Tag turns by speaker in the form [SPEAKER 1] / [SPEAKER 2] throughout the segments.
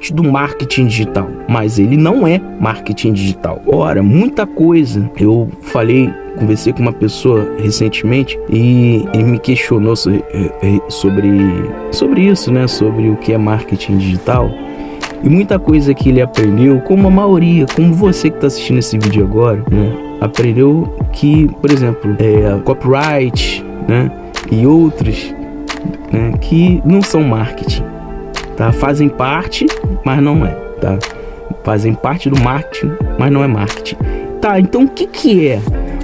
[SPEAKER 1] parte do marketing digital, mas ele não é marketing digital. Ora, muita coisa. Eu conversei com uma pessoa recentemente e ele me questionou sobre isso, né? Sobre o que é marketing digital. E muita coisa que ele aprendeu, como a maioria, como você que está assistindo esse vídeo agora, né? Aprendeu que, por exemplo, copyright, né? E outros, né? Que não são marketing, tá? Fazem parte, mas não é, tá? Fazem parte do marketing, mas não é marketing. Tá, então o que é?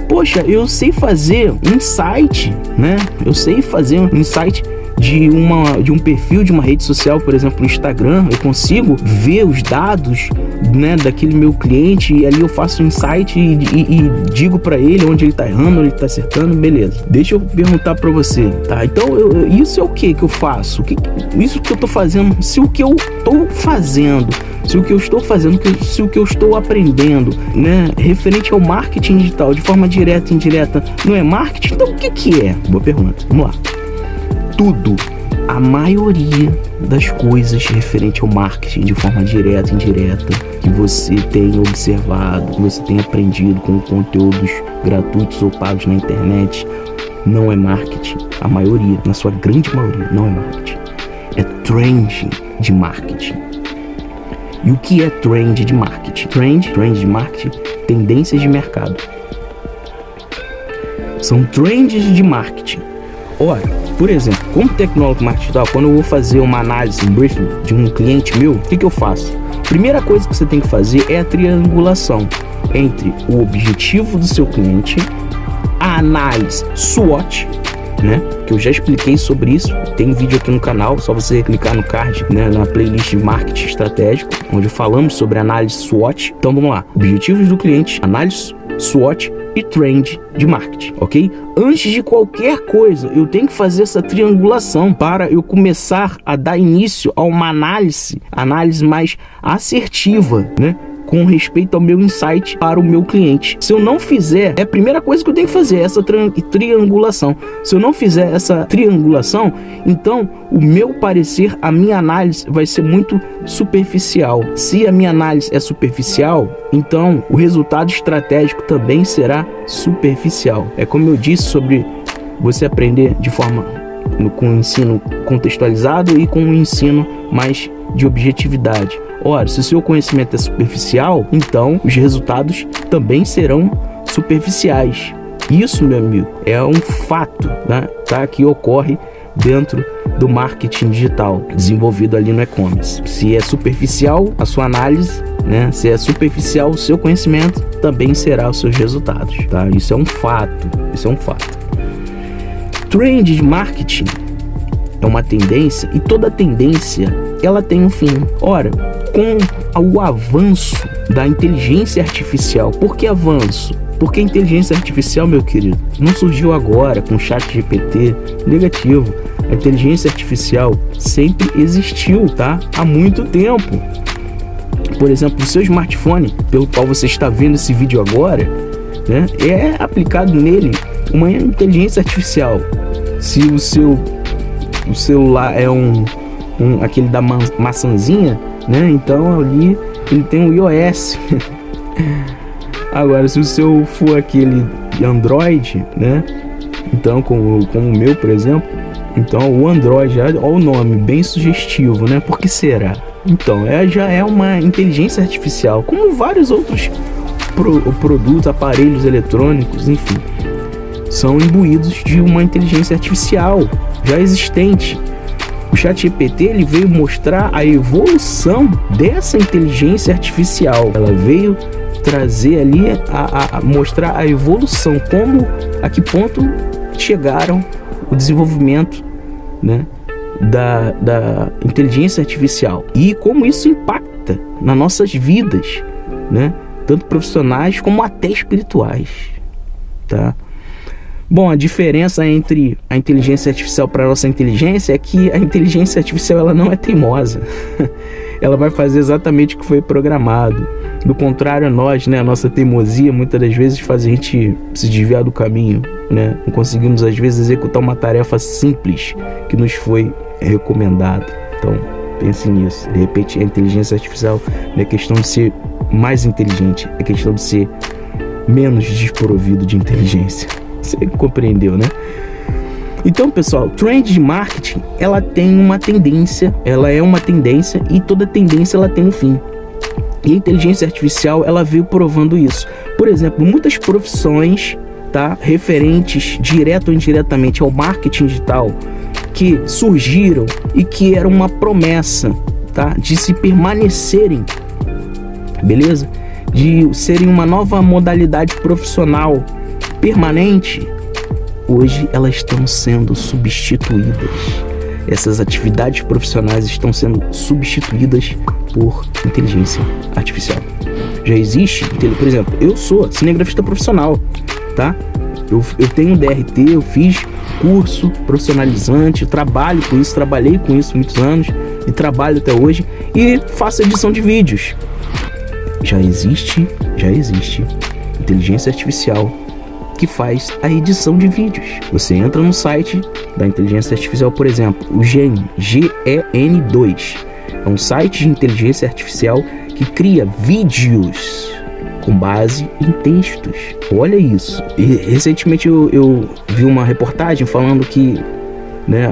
[SPEAKER 1] Poxa, eu sei fazer um site, né? Eu sei fazer um site de um perfil de uma rede social, por exemplo, no Instagram. Eu consigo ver os dados, né, daquele meu cliente, e ali eu faço um insight e digo para ele onde ele tá errando, onde ele tá acertando, beleza. Deixa eu perguntar para você, tá? Então, isso é o que eu faço? Isso que eu tô fazendo, se o que eu tô fazendo, se o que eu estou fazendo, se o que eu estou aprendendo, né, referente ao marketing digital, de forma direta e indireta, não é marketing, então o que é? Boa pergunta, vamos lá. Tudo, a maioria das coisas referente ao marketing de forma direta e indireta que você tem observado, que você tem aprendido com conteúdos gratuitos ou pagos na internet, não é marketing. A maioria, na sua grande maioria, não é marketing. É trend de marketing. E o que é trend de marketing? Trend de marketing, tendências de mercado. São trends de marketing. Ora, por exemplo, como tecnólogo marketing digital, quando eu vou fazer uma análise, um briefing de um cliente meu, o que eu faço? Primeira coisa que você tem que fazer é a triangulação entre o objetivo do seu cliente, a análise SWOT, né? Que eu já expliquei sobre isso, tem um vídeo aqui no canal, só você clicar no card, né, na playlist de marketing estratégico, onde falamos sobre análise SWOT. Então vamos lá, objetivos do cliente, análise SWOT e trend de marketing, ok? Antes de qualquer coisa, eu tenho que fazer essa triangulação para eu começar a dar início a uma análise mais assertiva, né? Com respeito ao meu insight para o meu cliente. Se eu não fizer, é a primeira coisa que eu tenho que fazer, essa triangulação. Se eu não fizer essa triangulação, então o meu parecer, a minha análise vai ser muito superficial. Se a minha análise é superficial, então o resultado estratégico também será superficial. É como eu disse sobre você aprender de forma com o ensino contextualizado e com o ensino mais de objetividade. Ora, se o seu conhecimento é superficial, então os resultados também serão superficiais. Isso, meu amigo, é um fato, né, tá, que ocorre dentro do marketing digital, desenvolvido ali no e-commerce. Se é superficial a sua análise, né, se é superficial o seu conhecimento, também será os seus resultados, tá? Isso é um fato, Trend de marketing é uma tendência, e toda tendência ela tem um fim. Ora, com o avanço da inteligência artificial, por que avanço? Porque a inteligência artificial, meu querido, não surgiu agora com o ChatGPT, negativo. A inteligência artificial sempre existiu, tá? Há muito tempo. Por exemplo, o seu smartphone, pelo qual você está vendo esse vídeo agora, né, é aplicado nele uma inteligência artificial. Se o celular é aquele da maçãzinha, né, então ali ele tem um iOS. Agora, se o seu for aquele Android, né, então como o meu, por exemplo, então o Android, olha o nome, bem sugestivo, né? Por que será? Então, já é uma inteligência artificial, como vários outros produtos, aparelhos eletrônicos, enfim, são imbuídos de uma inteligência artificial já existente. O ChatGPT, ele veio mostrar a evolução dessa inteligência artificial. Ela veio trazer ali, mostrar a evolução, a que ponto chegaram o desenvolvimento, né, da inteligência artificial e como isso impacta nas nossas vidas, né, tanto profissionais como até espirituais, tá? Bom, a diferença entre a inteligência artificial para a nossa inteligência é que a inteligência artificial ela não é teimosa. Ela vai fazer exatamente o que foi programado. Do contrário a nós, né, a nossa teimosia muitas das vezes faz a gente se desviar do caminho, né? Não conseguimos às vezes executar uma tarefa simples que nos foi recomendada. Então, Pense nisso. De repente a inteligência artificial não é questão de ser mais inteligente, é questão de ser menos desprovido de inteligência. Você compreendeu, né? Então, pessoal, trend de marketing, ela tem uma tendência, ela é uma tendência e toda tendência ela tem um fim. E a inteligência artificial, ela veio provando isso. Por exemplo, muitas profissões, tá, referentes direto ou indiretamente ao marketing digital, que surgiram e que era uma promessa, tá, de se permanecerem, beleza? De serem uma nova modalidade profissional permanente, hoje elas estão sendo substituídas. Essas atividades profissionais estão sendo substituídas por inteligência artificial. Já existe, por exemplo, eu sou cinegrafista profissional, tá? Eu tenho DRT, eu fiz curso profissionalizante, trabalho com isso, trabalhei com isso muitos anos e trabalho até hoje e faço edição de vídeos. Já existe inteligência artificial que faz a edição de vídeos. Você entra no site da inteligência artificial, por exemplo, o GEN, GEN2. É um site de inteligência artificial que cria vídeos com base em textos. Olha isso. E recentemente eu vi uma reportagem falando que, né,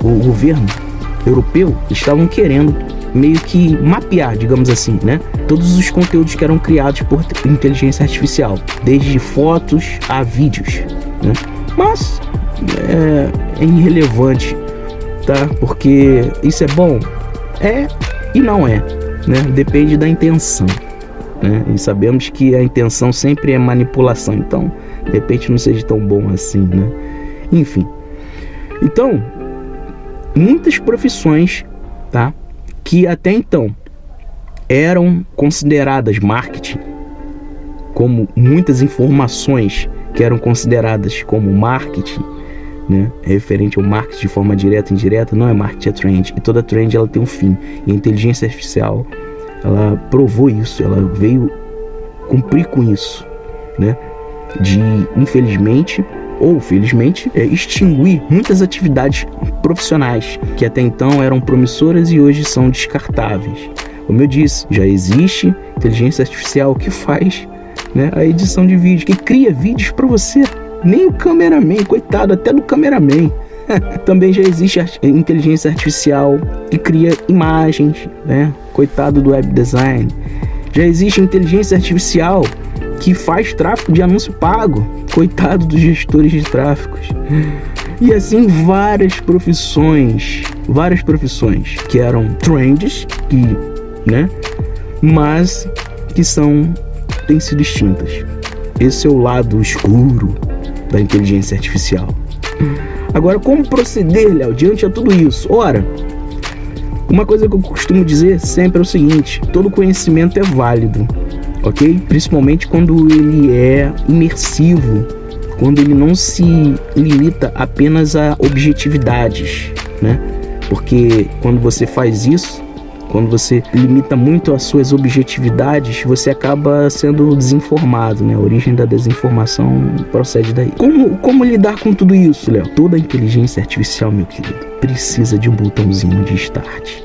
[SPEAKER 1] o governo europeu estavam querendo meio que mapear, digamos assim, né, todos os conteúdos que eram criados por inteligência artificial, desde fotos a vídeos, né? Mas é irrelevante, tá? Porque isso é bom? É e não é, né? Depende da intenção, né? E sabemos que a intenção sempre é manipulação, então de repente não seja tão bom assim, né? Enfim, então muitas profissões, tá, que até então eram consideradas marketing, como muitas informações que eram consideradas como marketing, né, referente ao marketing de forma direta e indireta, não é marketing, é trend, e toda trend ela tem um fim, e a inteligência artificial ela provou isso, ela veio cumprir com isso, né, de infelizmente ou felizmente extinguir muitas atividades profissionais que até então eram promissoras e hoje são descartáveis. Como eu disse, já existe inteligência artificial que faz, né, a edição de vídeo, que cria vídeos para você. Nem o cameraman, coitado, até do cameraman. Também já existe inteligência artificial que cria imagens, né? Coitado do web design. Já existe inteligência artificial que faz tráfego de anúncio pago. Coitado dos gestores de tráfegos. E assim várias profissões que eram trends, que, né, mas que têm sido extintas. Esse é o lado escuro da inteligência artificial. Agora, como proceder, Léo, diante a tudo isso? Ora, uma coisa que eu costumo dizer sempre é o seguinte: todo conhecimento é válido, ok? Principalmente quando ele é imersivo, quando ele não se limita apenas a objetividades, né? Porque quando você faz isso, quando você limita muito as suas objetividades, você acaba sendo desinformado, né? A origem da desinformação procede daí. Como lidar com tudo isso, Léo? Toda inteligência artificial, meu querido, precisa de um botãozinho de start.